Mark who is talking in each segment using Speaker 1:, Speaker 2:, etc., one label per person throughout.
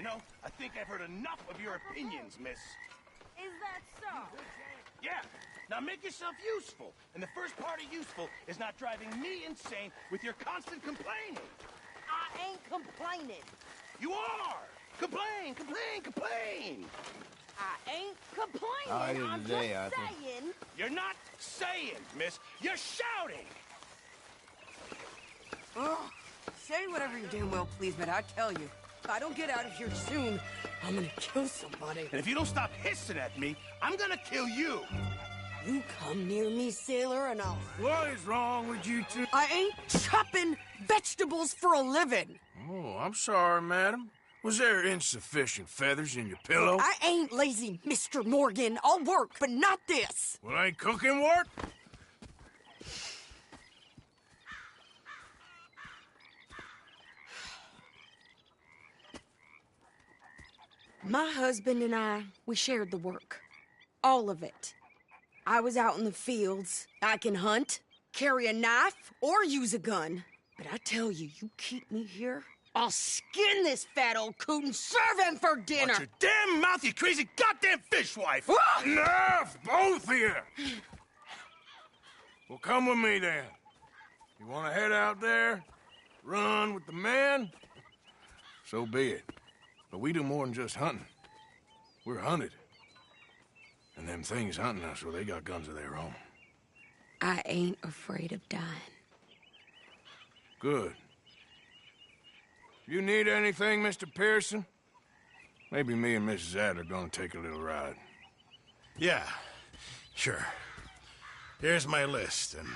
Speaker 1: You know, I think I've heard enough of your opinions, miss.
Speaker 2: Is that so?
Speaker 1: Yeah. Now make yourself useful. And the first part of useful is not driving me insane with your constant complaining.
Speaker 2: I ain't complaining.
Speaker 1: You are! Complain, complain, complain!
Speaker 2: I ain't complaining.
Speaker 3: I'm just
Speaker 2: saying.
Speaker 1: You're not saying, miss. You're shouting!
Speaker 4: Oh, say whatever you damn well please, but I tell you, if I don't get out of here soon, I'm gonna kill somebody.
Speaker 1: And if you don't stop hissing at me, I'm gonna kill you!
Speaker 4: You come near me, sailor, and I'll...
Speaker 3: What is wrong with you two?
Speaker 4: I ain't chopping vegetables for a living.
Speaker 3: Oh, I'm sorry, madam. Was there insufficient feathers in your pillow?
Speaker 4: I ain't lazy, Mr. Morgan. I'll work, but not this.
Speaker 3: Well, ain't cooking work?
Speaker 4: My husband and I, we shared the work. All of it. I was out in the fields. I can hunt, carry a knife, or use a gun. But I tell you, you keep me here, I'll skin this fat old coot and serve him for dinner.
Speaker 1: Watch your damn mouth, you crazy goddamn fishwife!
Speaker 3: Enough, both of you! Well, come with me, then. You want to head out there? Run with the men? So be it. But we do more than just hunting. We're hunted. And them things hunting us, well, they got guns of their own.
Speaker 4: I ain't afraid of dying.
Speaker 3: Good. You need anything, Mr. Pearson? Maybe me and Mrs. Adler are gonna take a little ride.
Speaker 1: Yeah, sure. Here's my list, and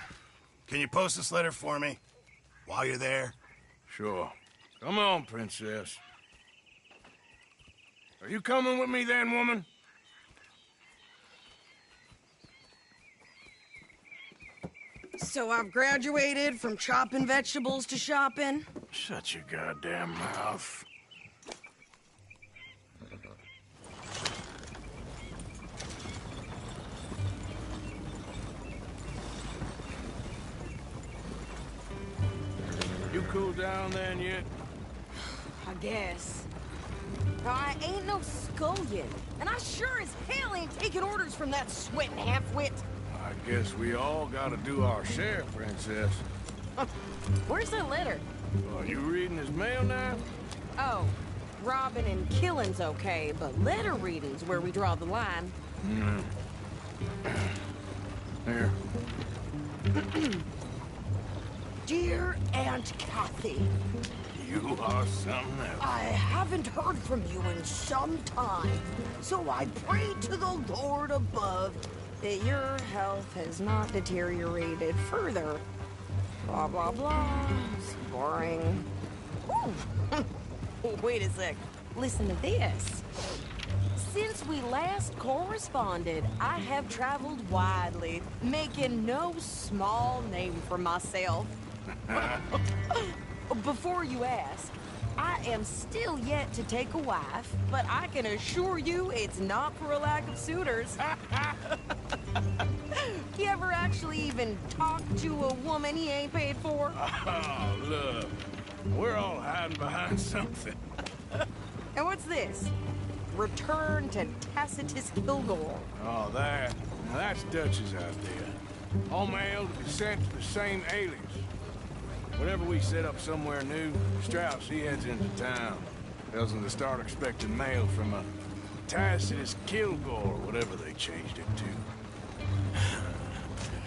Speaker 1: can you post this letter for me while you're there?
Speaker 3: Sure. Come on, Princess. Are you coming with me then, woman?
Speaker 4: So I've graduated from chopping vegetables to shopping?
Speaker 3: Shut your goddamn mouth. You cooled down then yet?
Speaker 4: I guess. I ain't no scullion, and I sure as hell ain't taking orders from that sweating half-wit.
Speaker 3: I guess we all gotta do our share, Princess.
Speaker 2: Where's the letter?
Speaker 3: Are you reading his mail now?
Speaker 2: Oh, robbing and killing's okay, but letter reading's where we draw the line.
Speaker 3: Here.
Speaker 4: Dear Aunt Kathy,
Speaker 3: You are something else.
Speaker 4: I haven't heard from you in some time, so I pray to the Lord above that your health has not deteriorated further. Blah, blah, blah. It's boring. Ooh. Wait a sec. Listen to this. Since we last corresponded, I have traveled widely, making no small name for myself. Before you ask, I am still yet to take a wife, but I can assure you it's not for a lack of suitors. You ever actually even talk to a woman he ain't paid for?
Speaker 3: Oh, look. We're all hiding behind something.
Speaker 4: And what's this? Return to Tacitus Kilgore.
Speaker 3: Oh, that's Dutch's idea. All mail to be sent to the same alias. Whenever we set up somewhere new, Strauss, he heads into town. Tells them to start expecting mail from a Tacitus Kilgore, whatever they changed it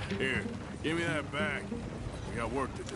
Speaker 3: to. Here, give me that back. We got work to do.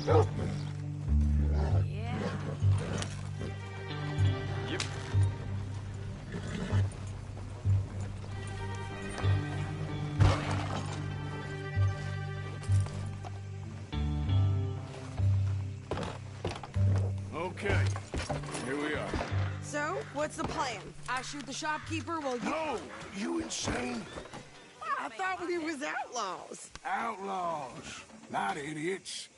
Speaker 2: Yeah.
Speaker 5: Yep.
Speaker 3: Okay, here we are.
Speaker 4: So, what's the plan? I shoot the shopkeeper while you...
Speaker 3: No, you insane?
Speaker 4: I thought we was outlaws.
Speaker 3: Outlaws, not idiots.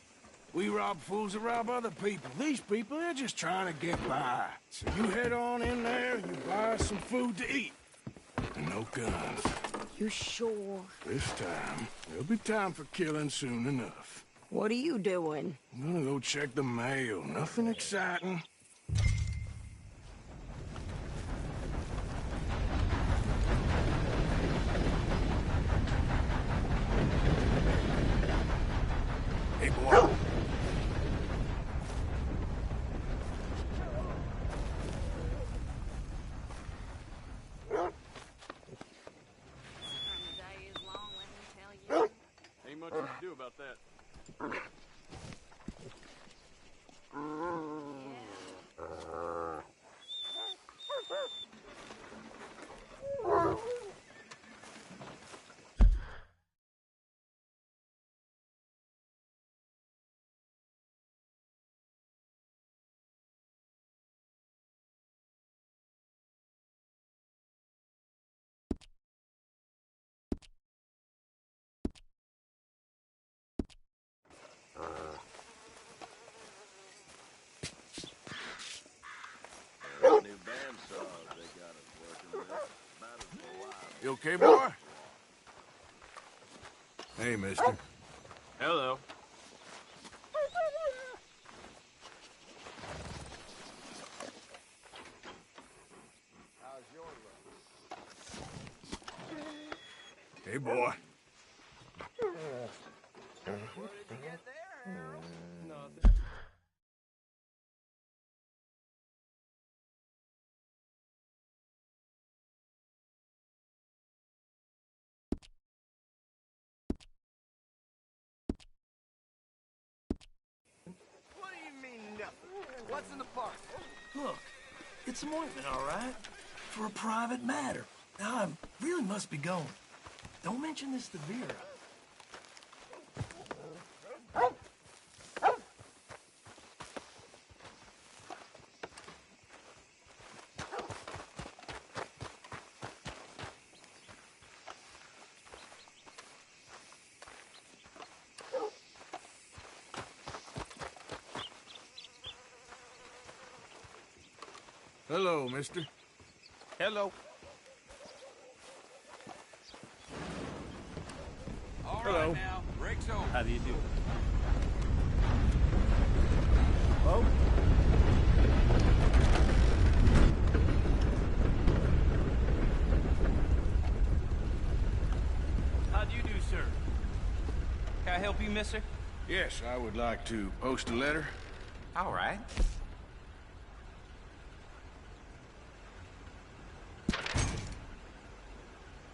Speaker 3: We rob fools that rob other people. These people, they're just trying to get by. So you head on in there and you buy some food to eat. And no guns.
Speaker 4: You sure?
Speaker 3: This time, there'll be time for killing soon enough.
Speaker 4: What are you doing?
Speaker 3: I'm gonna go check the mail. Nothing exciting. Hey, boy.
Speaker 5: Ain't much you can do about that.
Speaker 3: You okay, boy? Hey, mister.
Speaker 5: Hello.
Speaker 3: Hey, boy.
Speaker 6: What do you mean, nothing? What's in the park?
Speaker 7: Look, it's some ointment, all right? For a private matter. Now, I really must be going. Don't mention this to Vera.
Speaker 3: Hello, mister.
Speaker 5: Hello.
Speaker 6: All
Speaker 3: Hello.
Speaker 6: right now, break's over.
Speaker 5: How do you do?
Speaker 7: Oh?
Speaker 8: How do you do, sir? Can I help you, mister?
Speaker 3: Yes, I would like to post a letter.
Speaker 8: All right.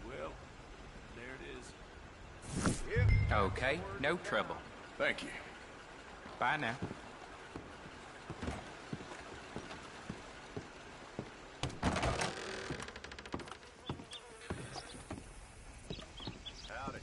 Speaker 5: Well, there it is.
Speaker 8: Okay, no trouble.
Speaker 3: Thank you.
Speaker 8: Bye now.
Speaker 5: Howdy.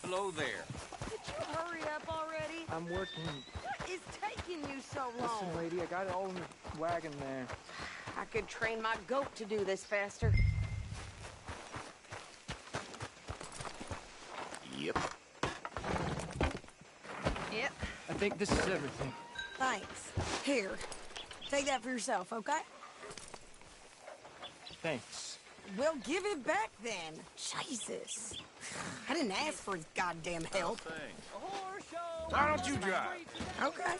Speaker 8: Hello there.
Speaker 4: Could you hurry up already?
Speaker 9: I'm working.
Speaker 4: What is taking you so
Speaker 9: Listen,
Speaker 4: long?
Speaker 9: lady, I got it all in the wagon there.
Speaker 4: I could train my goat to do this faster.
Speaker 3: Yep.
Speaker 4: Yep.
Speaker 9: I think this is everything.
Speaker 4: Thanks. Here. Take that for yourself, okay?
Speaker 9: Thanks.
Speaker 4: We'll give it back then. Jesus. I didn't ask for his goddamn help.
Speaker 3: Why don't you drive?
Speaker 4: Okay.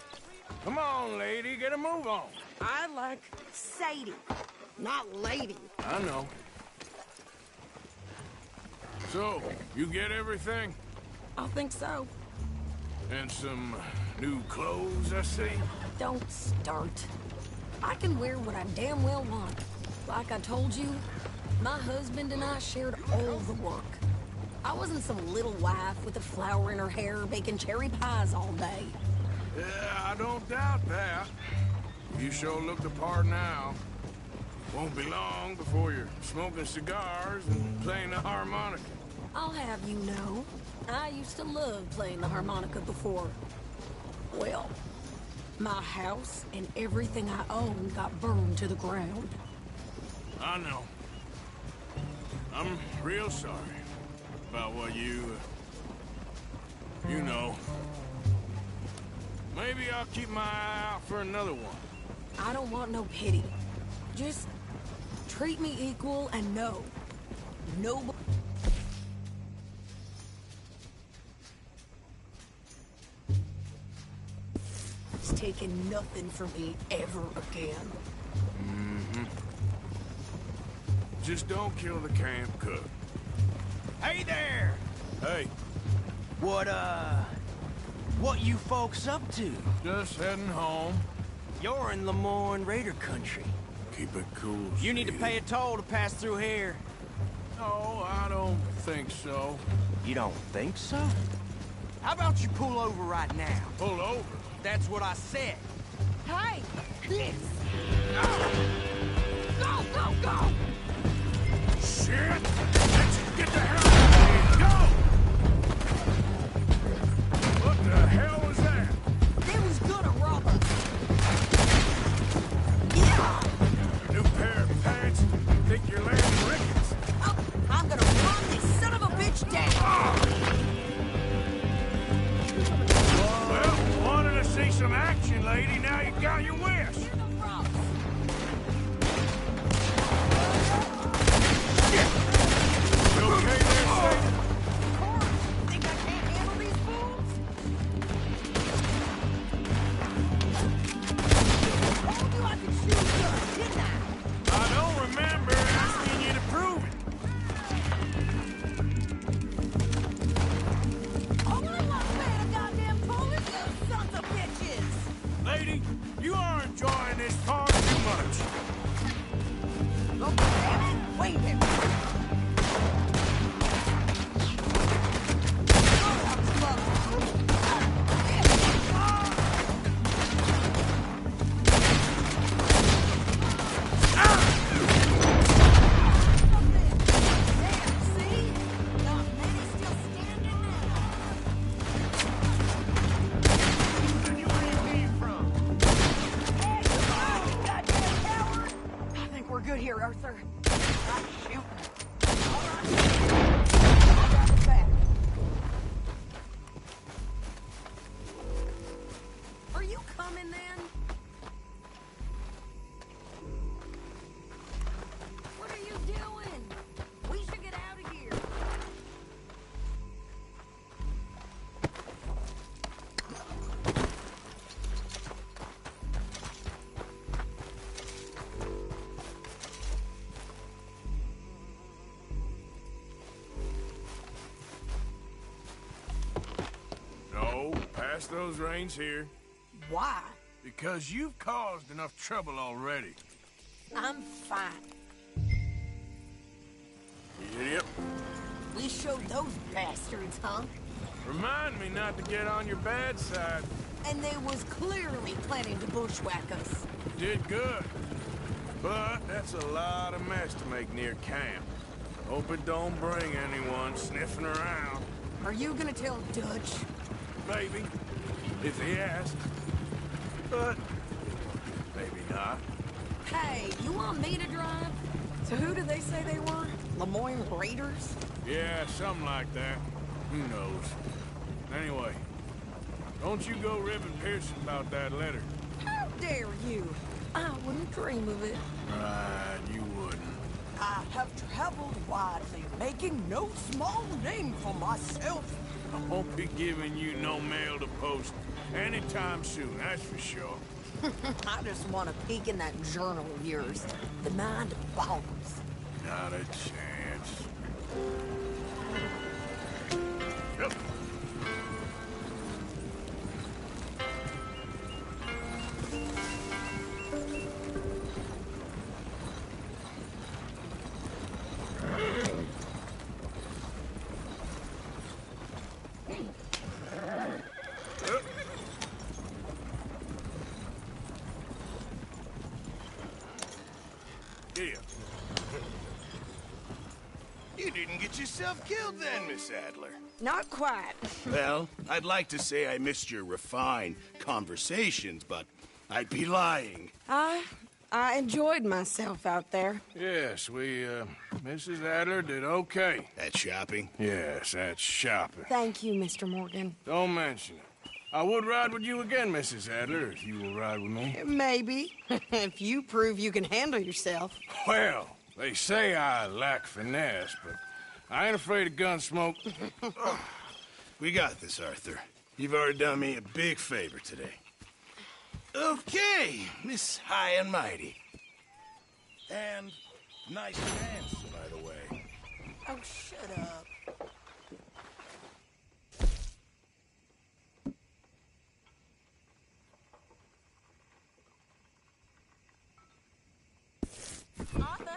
Speaker 3: Come on, lady, get a move on.
Speaker 4: I like Sadie, not lady.
Speaker 3: I know. So, you get everything?
Speaker 4: I think so.
Speaker 3: And some new clothes, I see?
Speaker 4: Don't start. I can wear what I damn well want. Like I told you, my husband and I shared all the work. I wasn't some little wife with a flower in her hair baking cherry pies all day.
Speaker 3: Yeah, I don't doubt that. You sure look the part now. Won't be long before you're smoking cigars and playing the harmonica.
Speaker 4: I'll have you know, I used to love playing the harmonica before. Well, my house and everything I own got burned to the ground.
Speaker 3: I know. I'm real sorry about what you know. Maybe I'll keep my eye out for another one.
Speaker 4: I don't want no pity. Just treat me equal and know. Nobody. It's taking nothing from me ever again.
Speaker 3: Just don't kill the camp cook.
Speaker 8: Hey there!
Speaker 3: Hey,
Speaker 8: What you folks up to?
Speaker 3: just heading home.
Speaker 8: You're in Lemoyne Raider country.
Speaker 3: Keep it cool,
Speaker 8: You need to
Speaker 3: Steve.
Speaker 8: pay a toll to pass through here.
Speaker 3: No, I don't think so.
Speaker 8: You don't think so? How about you pull over right now?
Speaker 3: Pull over.
Speaker 8: That's what I said.
Speaker 4: Hey! This! Go, go, go!
Speaker 3: Shit! Let's get the hell out of here! Go! What the hell was that?
Speaker 4: They was gonna rob us! Yeah!
Speaker 3: New pair of pants? Think you're landing rickets?
Speaker 4: I'm gonna run this son of a bitch down!
Speaker 3: Well, wanted to see some action, lady. Now you got your wish. You okay there, Sadie?
Speaker 4: Think I can't handle these fools? Told you I could shoot good, didn't I?
Speaker 3: I don't remember asking you to prove it.
Speaker 4: All I want man a goddamn toll is you sons of bitches!
Speaker 3: Lady, you are enjoying this car too much.
Speaker 4: Look, damn it! Wait a minute! Good here, Arthur. Not shooting. All right. I'll grab it back. Are you coming then? What are you doing? We should get out of here.
Speaker 3: No, pass those reins here.
Speaker 4: Why?
Speaker 3: Because you've caused enough trouble already.
Speaker 4: I'm fine.
Speaker 3: Idiot.
Speaker 4: We showed those bastards, huh?
Speaker 3: Remind me not to get on your bad side.
Speaker 4: And they was clearly planning to bushwhack us.
Speaker 3: Did good. But that's a lot of mess to make near camp. Hope it don't bring anyone sniffing around.
Speaker 4: Are you gonna tell Dutch?
Speaker 3: Maybe. If he asks. But maybe not.
Speaker 4: Hey, you want me to drive? So who did they say they were? Lemoyne Raiders?
Speaker 3: Yeah, something like that. Who knows? Anyway, don't you go ribbing Pearson about that letter.
Speaker 4: How dare you? I wouldn't dream of it.
Speaker 3: Right, you wouldn't.
Speaker 4: I have traveled widely, making no small name for myself.
Speaker 3: I won't be giving you no mail to post anytime soon, that's for sure.
Speaker 4: I just want to peek in that journal of yours. The mind boggles.
Speaker 3: Not a chance.
Speaker 1: got yourself killed then, Miss Adler.
Speaker 4: Not quite.
Speaker 1: Well, I'd like to say I missed your refined conversations, but I'd be lying.
Speaker 4: I enjoyed myself out there.
Speaker 3: Yes, Mrs. Adler did okay.
Speaker 1: That shopping?
Speaker 3: Yes, that's shopping.
Speaker 4: Thank you, Mr. Morgan.
Speaker 3: Don't mention it. I would ride with you again, Mrs. Adler, if you will ride with me.
Speaker 4: Maybe. If you prove you can handle yourself.
Speaker 3: Well, they say I lack finesse, but I ain't afraid of gun smoke.
Speaker 1: We got this, Arthur. You've already done me a big favor today. Okay, Miss High and Mighty. And nice pants, by the way.
Speaker 4: Oh, shut up.
Speaker 2: Arthur?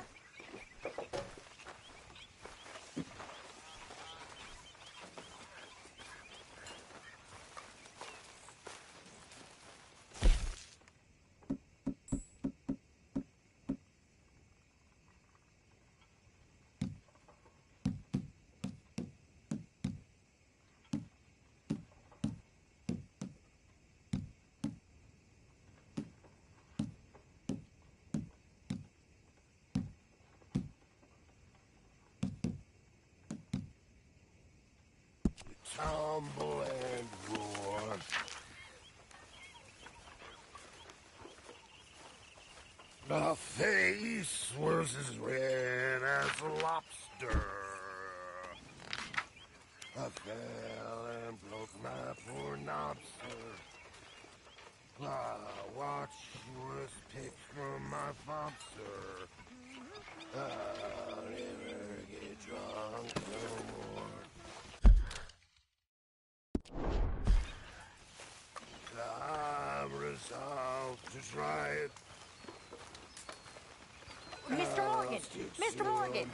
Speaker 1: Tumble and roar. The face was as red as a lobster. I fell and broke my poor lobster. I watched you was picked from my lobster. I'll never get drunk no more. I'm resolved to try it.
Speaker 10: Mr. Morgan! Mr. Morgan!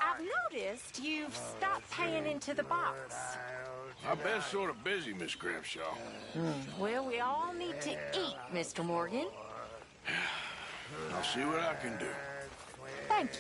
Speaker 10: I've noticed you've stopped paying into the box.
Speaker 3: I've been sort of busy, Miss Grimshaw.
Speaker 10: Well, we all need to eat, Mr. Morgan.
Speaker 3: I'll see what I can do.
Speaker 10: Thank you.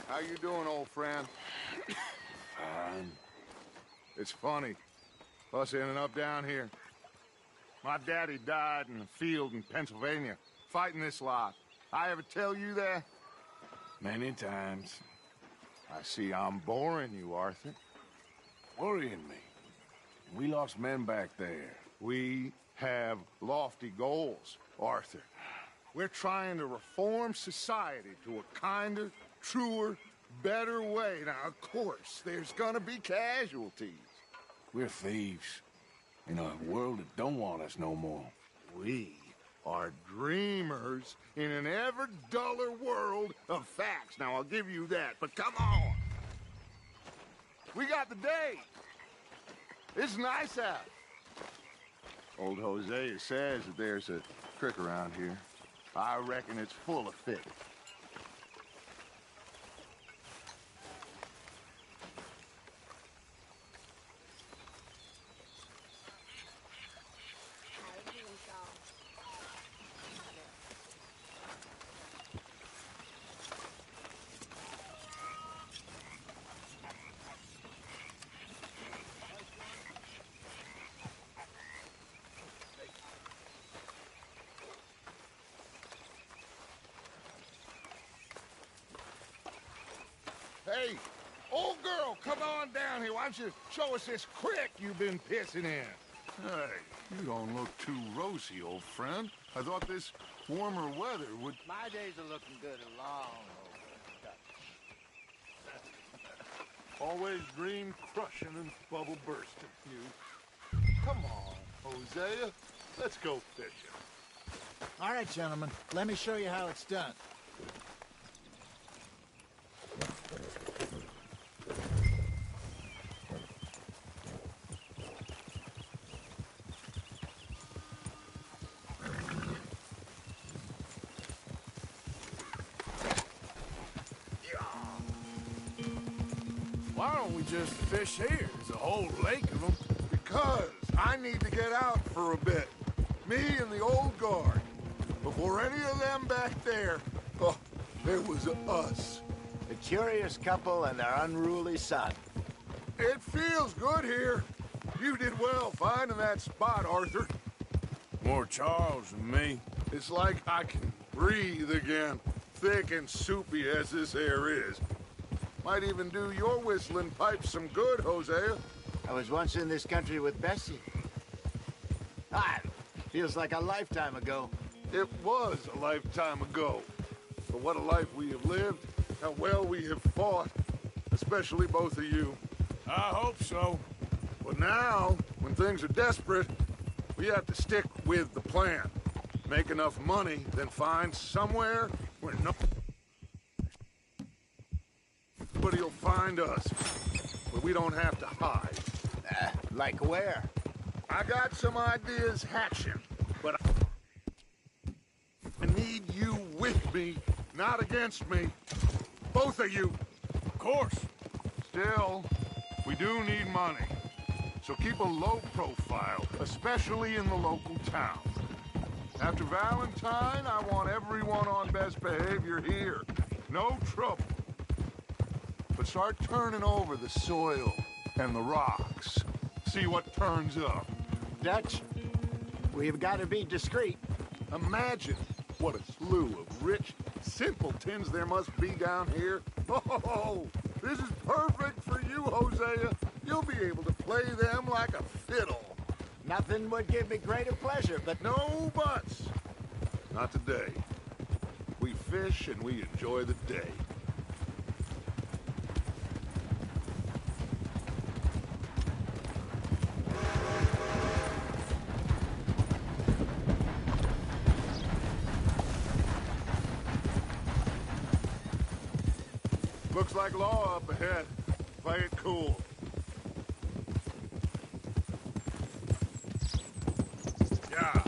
Speaker 11: How you doing, old friend?
Speaker 3: Fine.
Speaker 11: It's funny, us ending up down here. My daddy died in a field in Pennsylvania, fighting this lot. I ever tell you that?
Speaker 3: Many times.
Speaker 11: I see I'm boring you, Arthur.
Speaker 3: Worrying me. We lost men back there.
Speaker 11: We have lofty goals, Arthur. We're trying to reform society to a kinder, truer, better way. Now, of course, there's gonna be casualties.
Speaker 3: We're thieves. In a world that don't want us no more.
Speaker 11: We are dreamers in an ever duller world of facts. Now, I'll give you that, but come on. We got the day. It's nice out. Old Hosea says that there's a creek around here. I reckon it's full of fish. Hey, old girl, come on down here. Why don't you show us this creek you've been pissing in?
Speaker 12: Hey, you don't look too rosy, old friend. I thought this warmer weather would...
Speaker 9: My days are looking good along.
Speaker 12: Always dream crushing and bubble bursting. You
Speaker 11: Come on, Hosea. Let's go fishing.
Speaker 13: All right, gentlemen. Let me show you how it's done.
Speaker 3: Why don't we just fish here? There's a whole lake of them.
Speaker 11: Because I need to get out for a bit. Me and the old guard. Before any of them back there, oh, it was us.
Speaker 9: The curious couple and their unruly son.
Speaker 11: It feels good here. You did well finding that spot, Arthur.
Speaker 3: More Charles than me.
Speaker 11: It's like I can breathe again, thick and soupy as this air is. Might even do your whistling pipes some good, Hosea.
Speaker 9: I was once in this country with Bessie. Feels like a lifetime ago.
Speaker 11: It was a lifetime ago. But what a life we have lived, how well we have fought, especially both of you.
Speaker 3: I hope so.
Speaker 11: But now, when things are desperate, we have to stick with the plan. Make enough money, then find somewhere where nobody will find us. Where we don't have to hide.
Speaker 9: Like where?
Speaker 11: I got some ideas hatching, but I need you with me, not against me. Both of you.
Speaker 3: Of course.
Speaker 11: Still, we do need money. So keep a low profile, especially in the local town. After Valentine, I want everyone on best behavior here. No trouble. But start turning over the soil and the rocks. See what turns up.
Speaker 9: Dutch, we've got to be discreet.
Speaker 11: Imagine what a slew of rich simpletons there must be down here. Oh, this is perfect for you, Hosea. You'll be able to play them like a fiddle.
Speaker 9: Nothing would give me greater pleasure, but...
Speaker 11: No buts. Not today. We fish and we enjoy the day. Looks like law up ahead. Play it cool. Yeah.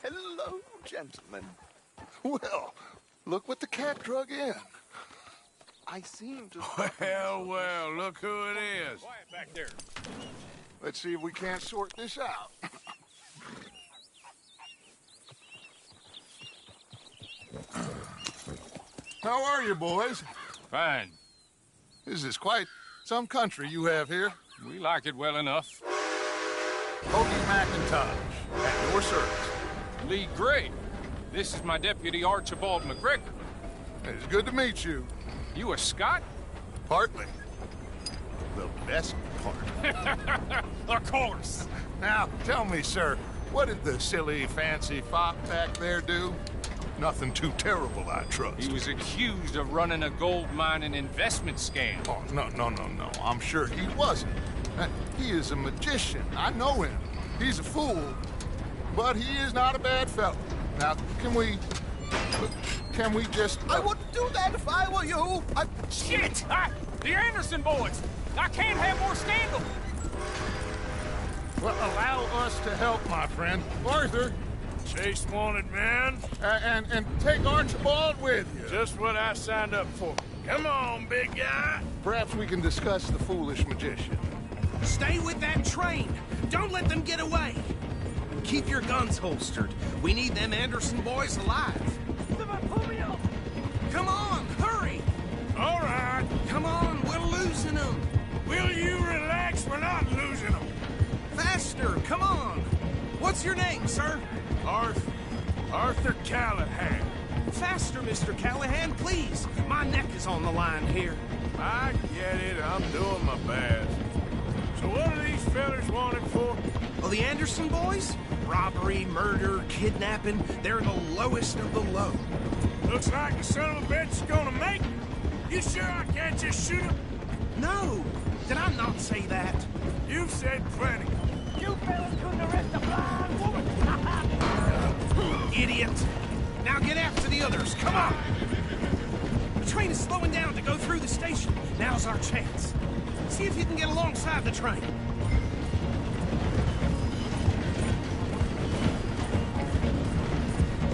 Speaker 9: Hello, gentlemen.
Speaker 11: Well, look what the cat drug in. I seem to...
Speaker 3: Well, look who it is.
Speaker 5: Quiet back there.
Speaker 11: Let's see if we can't sort this out. How are you, boys?
Speaker 5: Fine.
Speaker 11: This is quite some country you have here.
Speaker 5: We like it well enough.
Speaker 11: Hoagie McIntosh, at your service.
Speaker 5: Lee Gray. This is my deputy, Archibald McGregor.
Speaker 11: It's good to meet you.
Speaker 5: You a Scot?
Speaker 11: Partly. The best part.
Speaker 5: Of course.
Speaker 11: Now, tell me, sir, what did the silly, fancy fop back there do? Nothing too terrible, I trust.
Speaker 5: He was accused of running a gold mining investment scam.
Speaker 11: Oh, no. I'm sure he wasn't. He is a magician. I know him. He's a fool. But he is not a bad fellow. Now, can we just...
Speaker 8: I wouldn't do that if I were you.
Speaker 5: Shit! The Anderson boys! I can't have more scandal!
Speaker 11: Well, allow us to help, my friend. Arthur!
Speaker 3: Chase wanted man.
Speaker 11: And take Archibald with you.
Speaker 3: Just what I signed up for. Come on, big guy.
Speaker 11: Perhaps we can discuss the foolish magician.
Speaker 8: Stay with that train. Don't let them get away. Keep your guns holstered. We need them Anderson boys alive. Come on, hurry!
Speaker 3: All right.
Speaker 8: Come on, we're losing them.
Speaker 3: Will you relax? We're not losing them.
Speaker 8: Faster, come on. What's your name, sir?
Speaker 3: Arthur Callahan.
Speaker 8: Faster, Mr. Callahan, please. My neck is on the line here.
Speaker 3: I get it. I'm doing my best. So what do these fellas wanted for?
Speaker 8: Well, the Anderson boys? Robbery, murder, kidnapping, they're the lowest of the low.
Speaker 3: Looks like the son of a bitch is gonna make it. You sure I can't just shoot him?
Speaker 8: No! Did I not say that?
Speaker 3: You've said plenty.
Speaker 7: You fellas couldn't arrest a blind woman!
Speaker 8: Idiot! Now get after the others, come on! The train is slowing down to go through the station. Now's our chance. See if you can get alongside the train.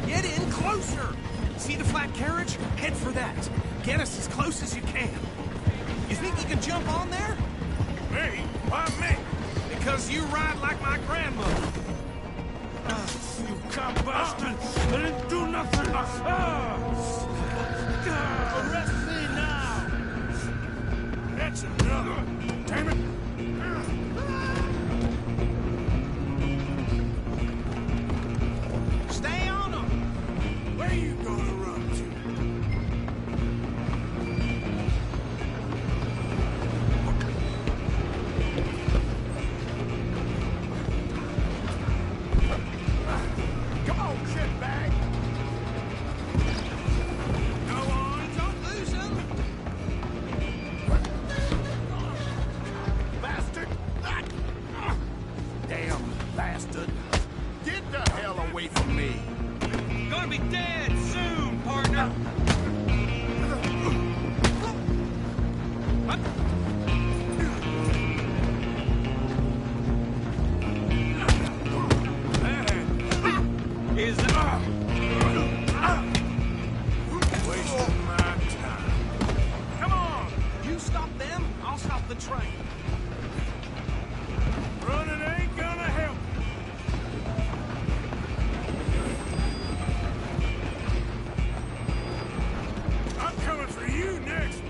Speaker 8: Get in closer! See the flat carriage? Head for that. Get us as close as you can. You think you can jump on there?
Speaker 3: Me? Why me?
Speaker 8: Because you ride like my grandmother.
Speaker 3: You cop bastard! I didn't do nothing! Arrest me now! That's another! Damn it!
Speaker 8: Stay on them!
Speaker 3: Where you gonna run to?
Speaker 11: Come on, shitbag!
Speaker 8: Go on, don't lose them!
Speaker 11: Bastard! Damn bastard! Get the hell away from me!
Speaker 8: Gonna be dead soon, partner!
Speaker 3: Is wasting my time.
Speaker 8: Come on! You stop them, I'll stop the train.
Speaker 3: Running ain't gonna help. I'm coming for you next.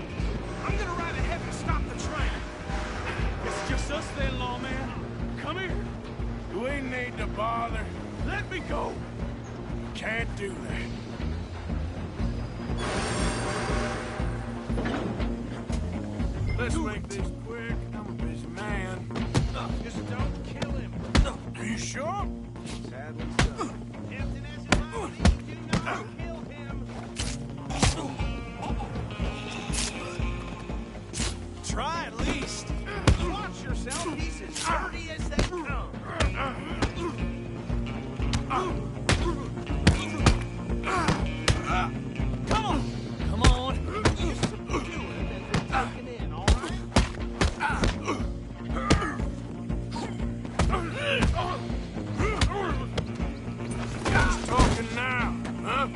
Speaker 8: I'm gonna ride ahead and stop the train.
Speaker 5: It's just us then, lawman. Come here.
Speaker 3: Do we need to bother?
Speaker 5: Let me go.
Speaker 3: Can't do that. Let's make this quick. I'm a busy man.
Speaker 8: Just don't kill him.
Speaker 3: Are you sure?
Speaker 8: Sadly so. Captain Esmeralda, do not kill him. Try at least. Watch yourself. He's as dirty as they come. Come on. Come on. Just subdue him and then take him in, all right?
Speaker 3: Who's talking now, huh?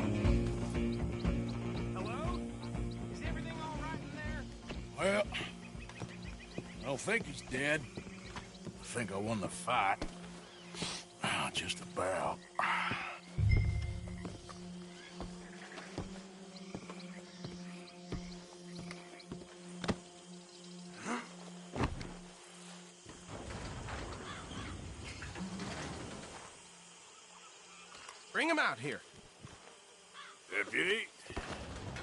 Speaker 8: Hello? Is everything all right in there?
Speaker 3: Well, I don't think he's dead. I think I won the fight. Just about.
Speaker 8: Bring him out here.
Speaker 3: Deputy?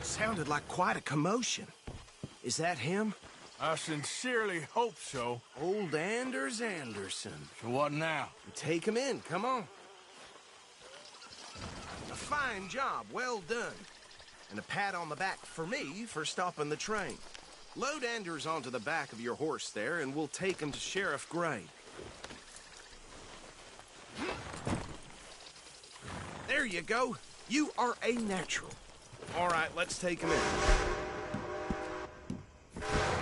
Speaker 8: Sounded like quite a commotion. Is that him?
Speaker 3: I sincerely hope so.
Speaker 8: Old Anders Anderson.
Speaker 3: So what now?
Speaker 8: Take him in, come on. A fine job, well done. And a pat on the back for me for stopping the train. Load Anders onto the back of your horse there, and we'll take him to Sheriff Gray. There you go. You are a natural. All right, let's take him in.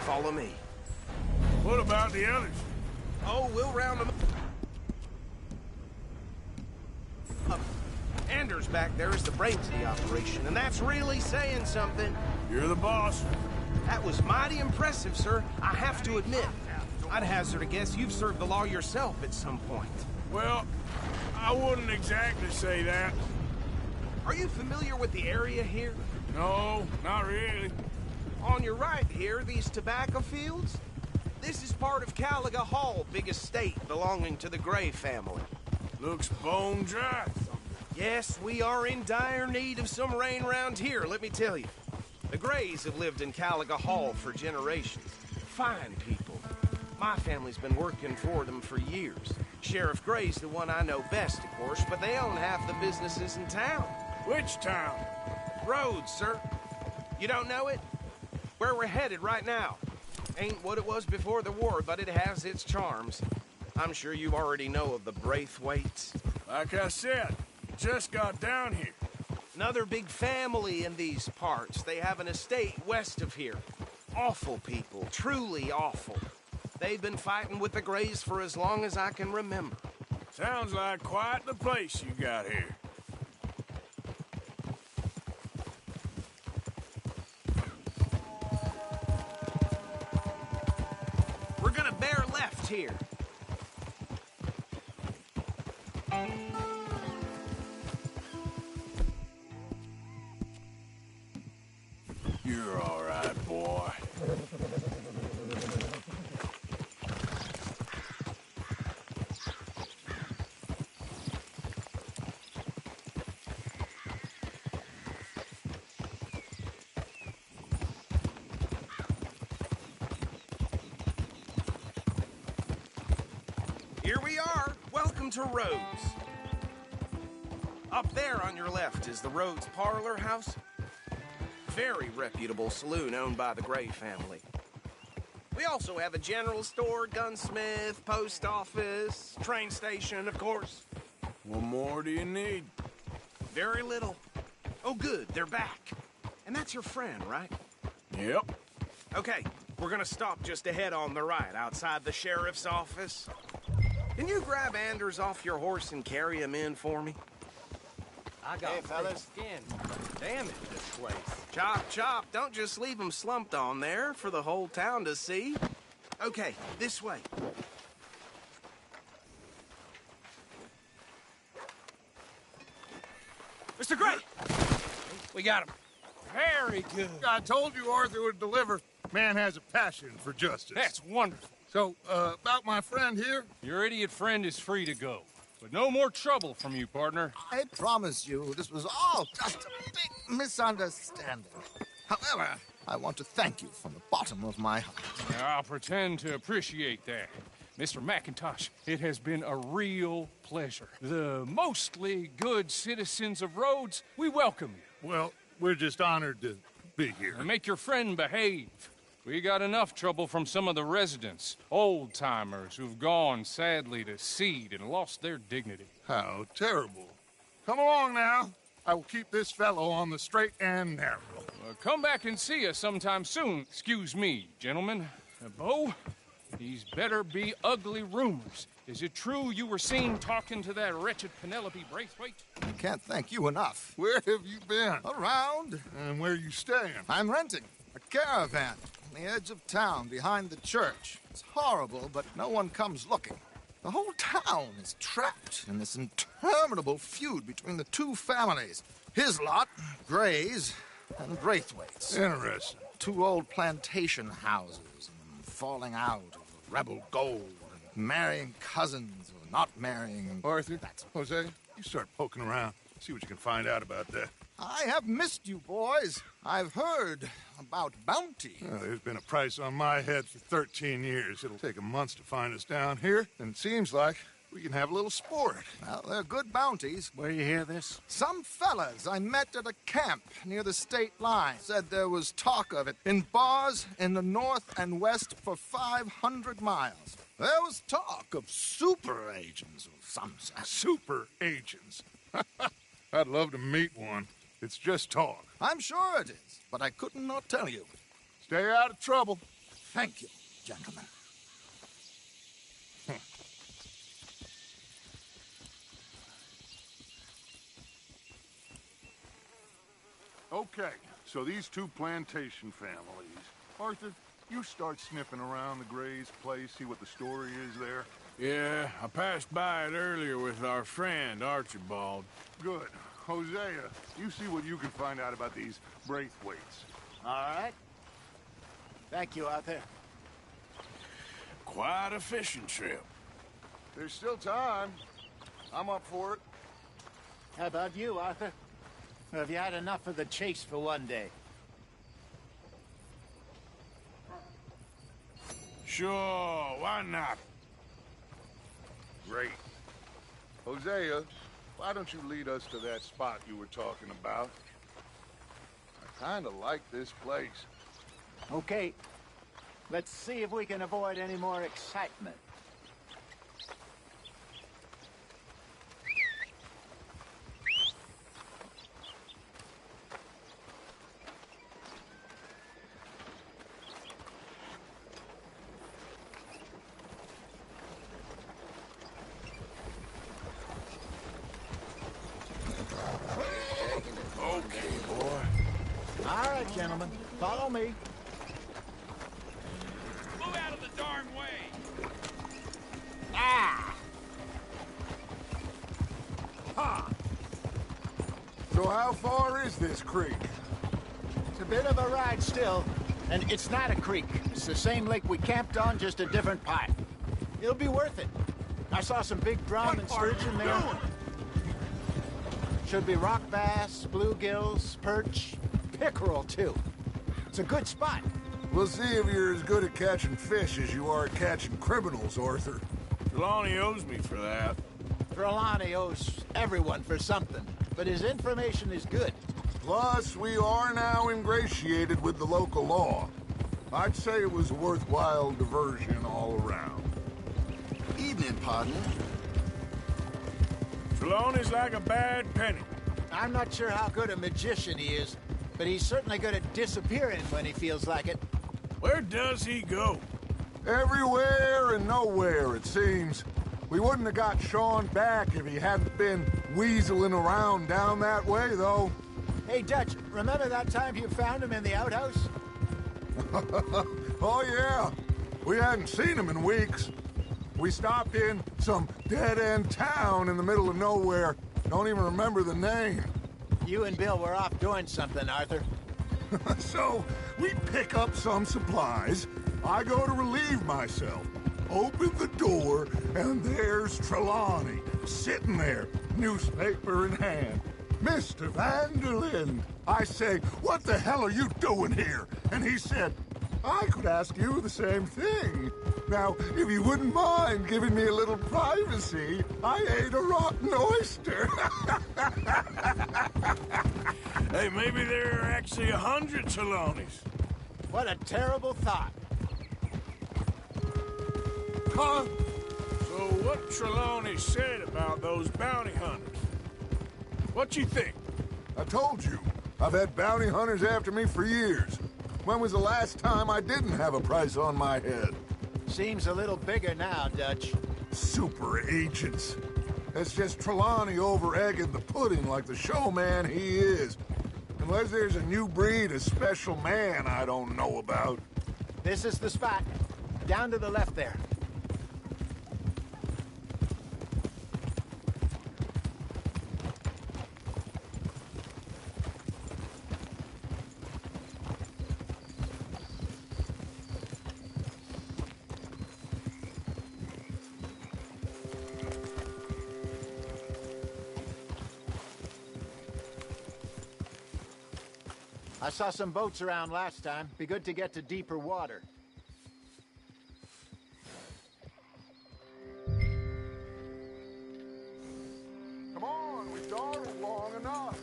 Speaker 8: Follow me.
Speaker 3: What about the others?
Speaker 8: Oh, we'll round them up. Anders back there is the brains of the operation, and that's really saying something.
Speaker 3: You're the boss.
Speaker 8: That was mighty impressive, sir. I have to admit. I'd hazard a guess you've served the law yourself at some point.
Speaker 3: Well, I wouldn't exactly say that.
Speaker 8: Are you familiar with the area here?
Speaker 3: No, not really.
Speaker 8: On your right here, these tobacco fields? This is part of Caliga Hall, big estate belonging to the Gray family.
Speaker 3: Looks bone dry.
Speaker 8: Yes, we are in dire need of some rain round here, let me tell you. The Grays have lived in Caliga Hall for generations. Fine people. My family's been working for them for years. Sheriff Gray's the one I know best, of course, but they own half the businesses in town.
Speaker 3: Which town?
Speaker 8: Rhodes, sir. You don't know it? Where we're headed right now. Ain't what it was before the war, but it has its charms. I'm sure you already know of the Braithwaites.
Speaker 3: Like I said, just got down here.
Speaker 8: Another big family in these parts. They have an estate west of here. Awful people, truly awful. They've been fighting with the Grays for as long as I can remember.
Speaker 3: Sounds like quite the place you got here.
Speaker 8: We're gonna bear left here.
Speaker 3: You're all right, boy.
Speaker 8: Here we are. Welcome to Rhodes. Up there on your left is the Rhodes Parlor House. Very reputable saloon owned by the Gray family. We also have a general store, gunsmith, post office, train station, of course.
Speaker 3: What more do you need?
Speaker 8: Very little. Oh, good, they're back. And that's your friend, right?
Speaker 3: Yep.
Speaker 8: Okay, we're gonna stop just ahead on the right, outside the sheriff's office. Can you grab Anders off your horse and carry him in for me?
Speaker 6: I got fellas. Skin. Damn it, this place.
Speaker 8: Chop, chop. Don't just leave him slumped on there for the whole town to see. Okay, this way.
Speaker 5: Mr. Gray! We got him. Very good.
Speaker 11: I told you Arthur would deliver. Man has a passion for justice.
Speaker 5: That's wonderful.
Speaker 11: So, about my friend here?
Speaker 5: Your idiot friend is free to go. But no more trouble from you, partner.
Speaker 14: I promise you, this was all just a big misunderstanding. However, I want to thank you from the bottom of my heart.
Speaker 5: I'll pretend to appreciate that. Mr. McIntosh, it has been a real pleasure. The mostly good citizens of Rhodes, we welcome you.
Speaker 11: Well, we're just honored to be here.
Speaker 5: And make your friend behave. We got enough trouble from some of the residents, old-timers who've gone, sadly, to seed and lost their dignity.
Speaker 11: How terrible. Come along now. I will keep this fellow on the straight and narrow.
Speaker 5: Come back and see us sometime soon. Excuse me, gentlemen. Bo, these better be ugly rumors. Is it true you were seen talking to that wretched Penelope Braithwaite?
Speaker 14: I can't thank you enough.
Speaker 11: Where have you been?
Speaker 14: Around.
Speaker 11: And where are you staying?
Speaker 14: I'm renting a caravan on the edge of town behind the church. It's horrible, but no one comes looking. The whole town is trapped in this interminable feud between the two families. His lot, Gray's, and Braithwaite's.
Speaker 11: Interesting.
Speaker 14: Two old plantation houses, and falling out over rebel gold, and marrying cousins or not marrying. And
Speaker 11: Arthur, Jose, you start poking around. See what you can find out about that.
Speaker 14: I have missed you, boys. I've heard about bounty.
Speaker 11: Well, there's been a price on my head for 13 years. It'll take 'em months to find us down here, and it seems like we can have a little sport.
Speaker 14: Well, they're good bounties.
Speaker 13: Where you hear this?
Speaker 14: Some fellas I met at a camp near the state line said there was talk of it in bars in the north and west for 500 miles. There was talk of super agents of some sort.
Speaker 11: Super agents. I'd love to meet one. It's just talk.
Speaker 14: I'm sure it is, but I couldn't not tell you.
Speaker 11: Stay out of trouble.
Speaker 14: Thank you, gentlemen.
Speaker 12: Okay, so these two plantation families. Arthur, you start sniffing around the Gray's place, see what the story is there.
Speaker 3: Yeah, I passed by it earlier with our friend, Archibald.
Speaker 12: Good. Hosea, you see what you can find out about these Braithwaites.
Speaker 13: All right. Thank you, Arthur.
Speaker 3: Quite a fishing trip.
Speaker 12: There's still time. I'm up for it.
Speaker 13: How about you, Arthur? Or have you had enough of the chase for one day?
Speaker 3: Sure, why not?
Speaker 12: Great. Hosea, why don't you lead us to that spot you were talking about? I kinda like this place.
Speaker 13: Okay. Let's see if we can avoid any more excitement.
Speaker 3: Okay, boy.
Speaker 13: All right, gentlemen. Follow me.
Speaker 5: Move out of the darn way!
Speaker 13: Ah!
Speaker 12: Ha! So how far is this creek?
Speaker 13: It's a bit of a ride still. And it's not a creek. It's the same lake we camped on, just a different part. It'll be worth it. I saw some big drum and sturgeon there. Should be rock bass, bluegills, perch, pickerel, too. It's a good spot.
Speaker 12: We'll see if you're as good at catching fish as you are at catching criminals, Arthur.
Speaker 3: Trelawney owes me for that.
Speaker 13: Trelawney owes everyone for something, but his information is good.
Speaker 12: Plus, we are now ingratiated with the local law. I'd say it was a worthwhile diversion all around.
Speaker 14: Evening, partner.
Speaker 3: Trelawney's like a bad penny.
Speaker 13: I'm not sure how good a magician he is, but he's certainly good at disappearing when he feels like it.
Speaker 3: Where does he go?
Speaker 12: Everywhere and nowhere, it seems. We wouldn't have got Sean back if he hadn't been weaseling around down that way, though.
Speaker 13: Hey, Dutch, remember that time you found him in the outhouse?
Speaker 12: Oh, yeah. We hadn't seen him in weeks. We stopped in some dead-end town in the middle of nowhere. Don't even remember the name.
Speaker 13: You and Bill were off doing something, Arthur.
Speaker 12: So, we pick up some supplies. I go to relieve myself. Open the door, and there's Trelawney, sitting there, newspaper in hand. Mr. Van der Linde. I say, what the hell are you doing here? And he said, I could ask you the same thing. Now, if you wouldn't mind giving me a little privacy, I ate a rotten oyster.
Speaker 3: Hey, maybe there are actually 100 Trelawneys.
Speaker 13: What a terrible thought.
Speaker 12: Huh?
Speaker 3: So what Trelawney said about those bounty hunters? What you think?
Speaker 12: I told you. I've had bounty hunters after me for years. When was the last time I didn't have a price on my head?
Speaker 13: Seems a little bigger now, Dutch.
Speaker 12: Super agents. That's just Trelawney over-egging the pudding like the showman he is. Unless there's a new breed of special man I don't know about.
Speaker 13: This is the spot. Down to the left there. I saw some boats around last time. Be good to get to deeper water.
Speaker 12: Come on, we've dawdled long enough.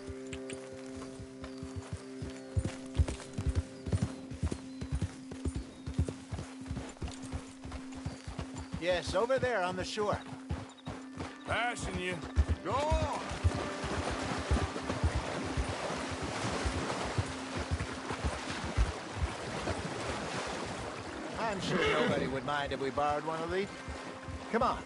Speaker 13: Yes, over there on the shore.
Speaker 3: Passing you.
Speaker 12: Go on.
Speaker 13: I'm sure nobody would mind if we borrowed one of these. Come on.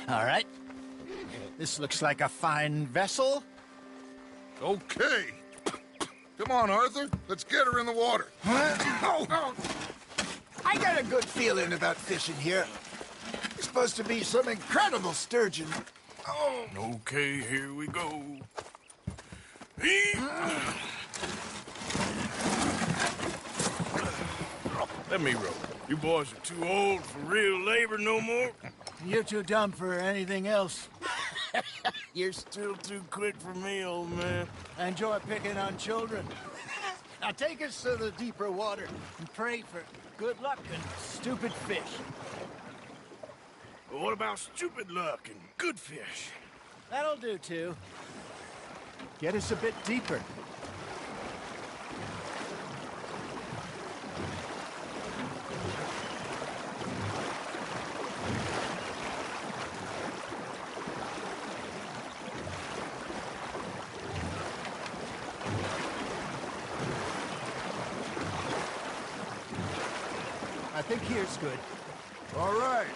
Speaker 13: All right. This looks like a fine vessel.
Speaker 12: Okay. Come on, Arthur. Let's get her in the water.
Speaker 13: I got a good feeling about fishing here. It's supposed to be some incredible sturgeon.
Speaker 3: Oh. Okay, here we go. Let me rope. You boys are too old for real labor no more.
Speaker 13: You're too dumb for anything else.
Speaker 3: You're still too quick for me, old man.
Speaker 13: Enjoy picking on children. Now take us to the deeper water and pray for good luck and stupid fish.
Speaker 3: But what about stupid luck and good fish?
Speaker 13: That'll do, too. Get us a bit deeper. I think here's good.
Speaker 12: All right.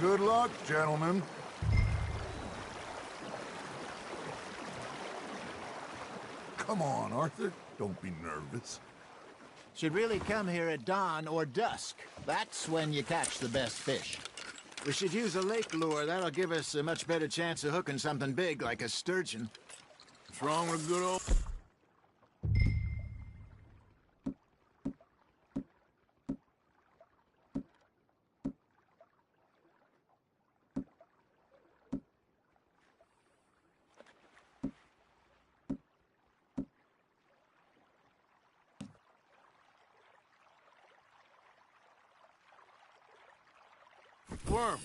Speaker 12: Good luck, gentlemen. Come on, Arthur. Don't be nervous.
Speaker 13: Should really come here at dawn or dusk. That's when you catch the best fish. We should use a lake lure. That'll give us a much better chance of hooking something big like a sturgeon.
Speaker 3: What's wrong with good old... Worm.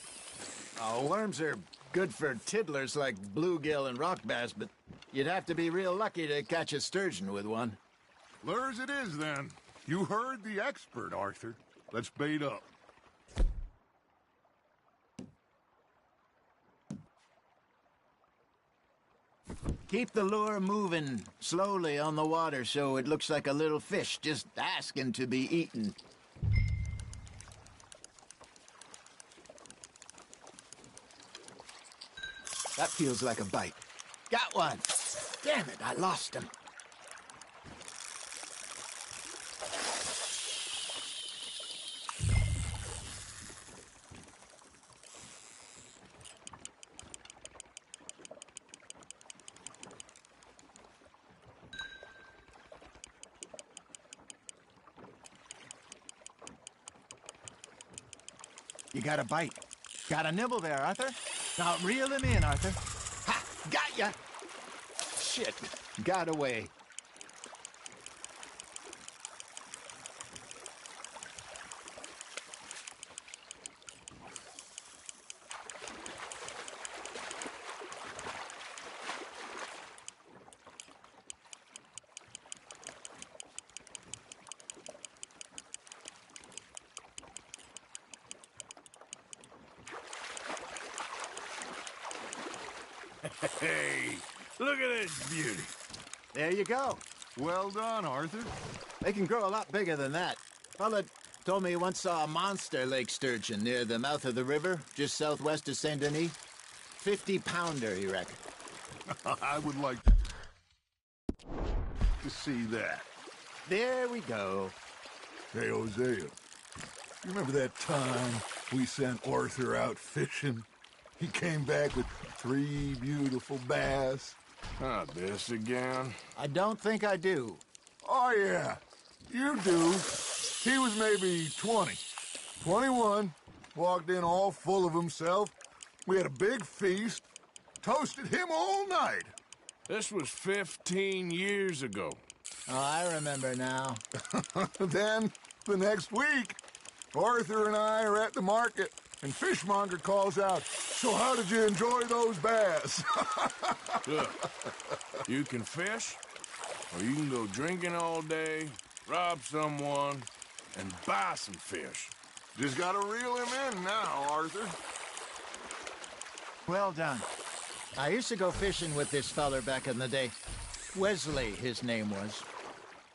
Speaker 13: Oh, worms are good for tiddlers like bluegill and rock bass, but you'd have to be real lucky to catch a sturgeon with one.
Speaker 12: Lures it is, then. You heard the expert, Arthur. Let's bait up.
Speaker 13: Keep the lure moving slowly on the water so it looks like a little fish just asking to be eaten. That feels like a bite. Got one. Damn it, I lost him. You got a bite. Got a nibble there, Arthur. Now reel him in, Arthur. Ha! Got ya! Shit. Got away.
Speaker 3: Hey, look at this beauty.
Speaker 13: There you go.
Speaker 12: Well done, Arthur.
Speaker 13: They can grow a lot bigger than that. Fella told me he once saw a monster lake sturgeon near the mouth of the river, just southwest of Saint Denis. 50-pounder, he reckoned.
Speaker 12: I would like to see that.
Speaker 13: There we go.
Speaker 12: Hey, Hosea, you remember that time we sent Arthur out fishing? He came back with 3 beautiful bass.
Speaker 3: Not this again.
Speaker 13: I don't think I do.
Speaker 12: Oh, yeah. You do. He was maybe 20. 21. Walked in all full of himself. We had a big feast. Toasted him all night.
Speaker 3: This was 15 years ago.
Speaker 13: Oh, I remember now.
Speaker 12: Then, the next week, Arthur and I are at the market, and Fishmonger calls out, "So how did you enjoy those bass?"
Speaker 3: Look, you can fish, or you can go drinking all day, rob someone, and buy some fish.
Speaker 12: Just gotta reel him in now, Arthur.
Speaker 13: Well done. I used to go fishing with this feller back in the day. Wesley, his name was.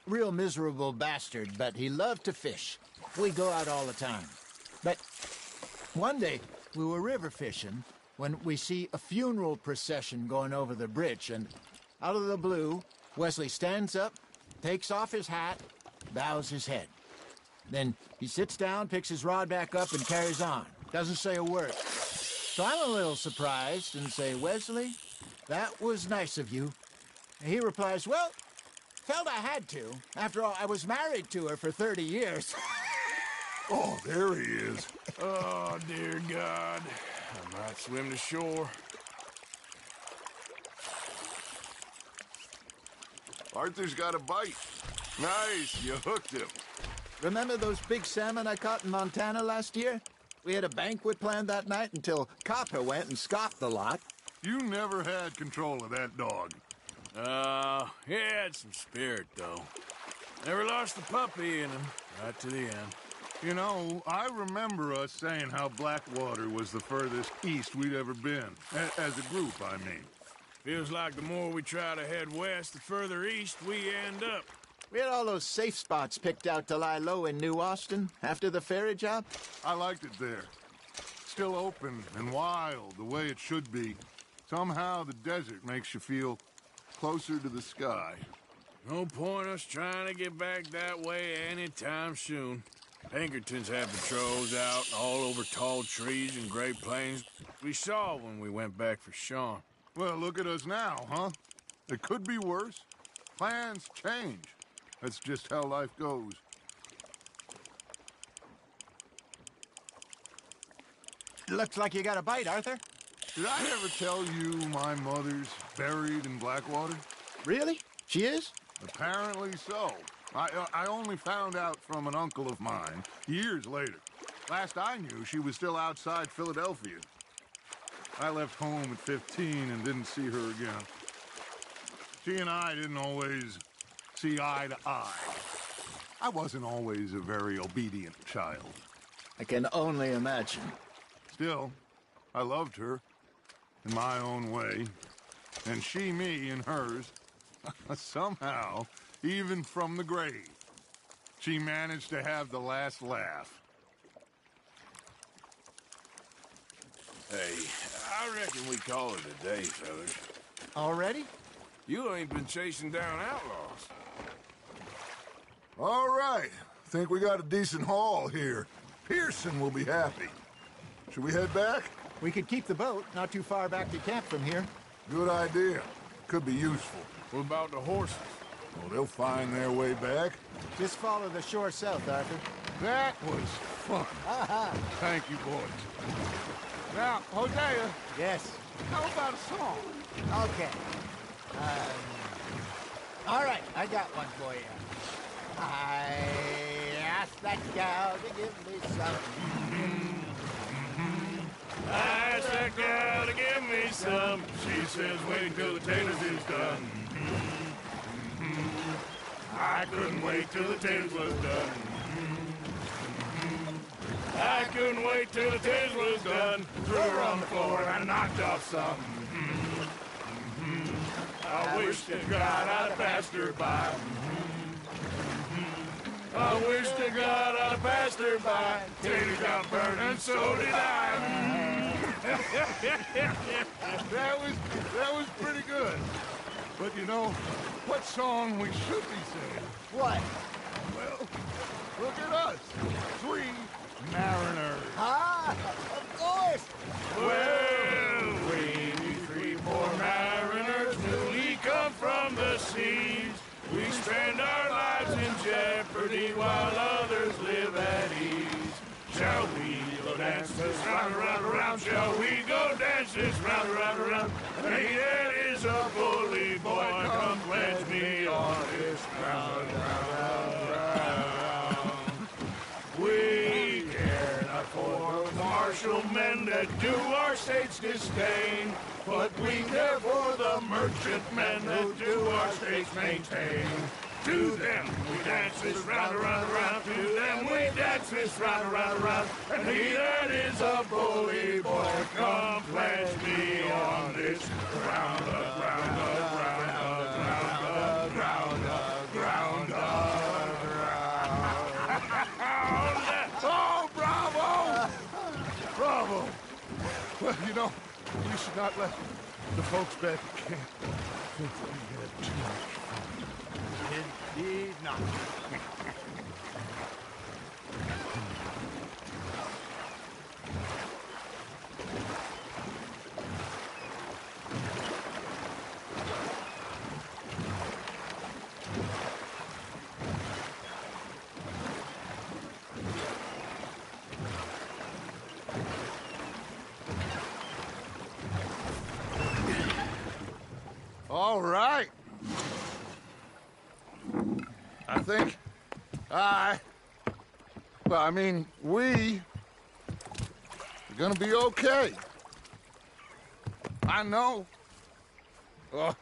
Speaker 13: Real miserable bastard, but he loved to fish. We'd go out all the time. But one day, we were river fishing when we see a funeral procession going over the bridge, and out of the blue, Wesley stands up, takes off his hat, bows his head. Then he sits down, picks his rod back up, and carries on. Doesn't say a word. So I'm a little surprised and say, "Wesley, that was nice of you." And he replies, "Well, felt I had to. After all, I was married to her for 30 years.
Speaker 12: Oh, there he is.
Speaker 3: Oh, dear God. I might swim to shore.
Speaker 11: Arthur's got a bite. Nice, you hooked him.
Speaker 13: Remember those big salmon I caught in Montana last year? We had a banquet planned that night until Copper went and scoffed the lot.
Speaker 12: You never had control of that dog.
Speaker 3: He had some spirit, though. Never lost the puppy in him, right to the end.
Speaker 12: You know, I remember us saying how Blackwater was the furthest east we'd ever been. As a group, I mean.
Speaker 3: Feels like the more we try to head west, the further east we end up.
Speaker 13: We had all those safe spots picked out to lie low in New Austin after the ferry job.
Speaker 12: I liked it there. Still open and wild, the way it should be. Somehow the desert makes you feel closer to the sky.
Speaker 3: No point us trying to get back that way anytime soon. Pinkertons have patrols out all over tall trees and Great Plains. We saw when we went back for Sean.
Speaker 12: Well, look at us now, huh? It could be worse. Plans change. That's just how life goes.
Speaker 13: Looks like you got a bite, Arthur.
Speaker 12: Did I ever tell you my mother's buried in Blackwater?
Speaker 13: Really? She is?
Speaker 12: Apparently so. I only found out from an uncle of mine years later. Last I knew, she was still outside Philadelphia. I left home at 15 and didn't see her again. She and I didn't always see eye to eye. I wasn't always a very obedient child.
Speaker 13: I can only imagine.
Speaker 12: Still, I loved her in my own way, and she me in hers. Somehow, even from the grave, she managed to have the last laugh.
Speaker 3: Hey, I reckon we call it a day, fellas.
Speaker 13: Already?
Speaker 3: You ain't been chasing down outlaws.
Speaker 12: All right. Think we got a decent haul here. Pearson will be happy. Should we head back?
Speaker 13: We could keep the boat not too far back to camp from here.
Speaker 12: Good idea. Could be useful.
Speaker 3: What about the horses?
Speaker 12: Well, they'll find their way back.
Speaker 13: Just follow the shore south, Arthur.
Speaker 12: That was fun. Thank you, boys. Now, Hosea.
Speaker 13: Yes?
Speaker 12: How about a song?
Speaker 13: Okay. All right, I got one for you. I asked that gal to give me some.
Speaker 3: I asked that gal to give me some. She says wait till the taters is done. I couldn't wait till the taters was done. I couldn't wait till the taters was done. Threw her on the floor and I knocked off some. I wish to God I'd passed her by. I wish to God I'd passed her by. Tater got burned and so did I.
Speaker 12: That was pretty good. But you know, what song we should be singing?
Speaker 13: What?
Speaker 12: Well, look at us. 3 mariners.
Speaker 13: Ah, of course.
Speaker 3: Well, we 3 poor mariners newly come from the seas. We spend our lives in jeopardy while others live at ease. Shall we go dance this round, around, around? Shall we go dance this round, around, around? Hey, there is a bully boy, come pledge me on this round, round, round. We care not for the martial men that do our state's disdain, but we care for the merchantmen that do our state's maintain. To them we dance this round, around, around. To them we dance this round, around, around. And he that is a bully boy, come pledge me on this round up, round up, round up, round up, round up, round up, round up.
Speaker 12: Oh, bravo! Bravo! Well, you know, we should not let the folks back at camp think that we had too much fun.
Speaker 13: Indeed not.
Speaker 12: All right. I think we are gonna be okay. I know. Oh,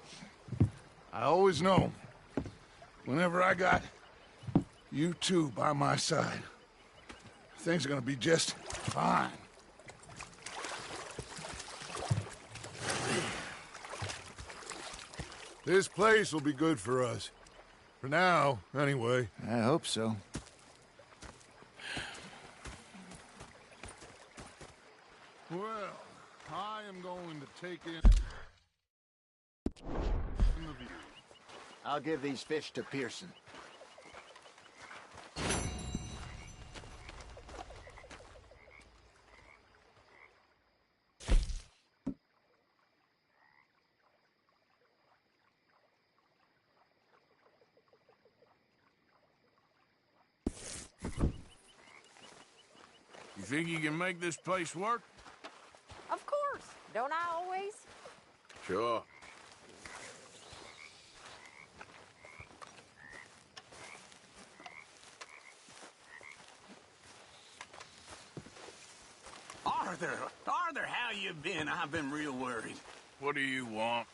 Speaker 12: I always know. Whenever I got you two by my side, things are gonna be just fine. This place will be good for us. For now, anyway.
Speaker 13: I hope so.
Speaker 12: Well, I am going to take in the view.
Speaker 13: I'll give these fish to Pearson.
Speaker 3: You think you can make this place work?
Speaker 10: Of course. Don't I always?
Speaker 3: Sure.
Speaker 15: Arthur, how you been? I've been real worried.
Speaker 3: What do you want?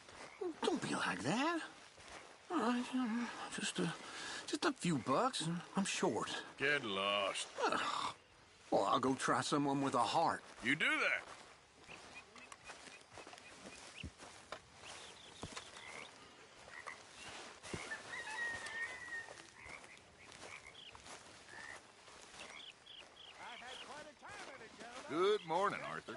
Speaker 15: Don't be like that. All right, just a few bucks, and I'm short.
Speaker 3: Get lost.
Speaker 15: Well, I'll go try someone with a heart.
Speaker 3: You do that.
Speaker 12: Good morning, Arthur.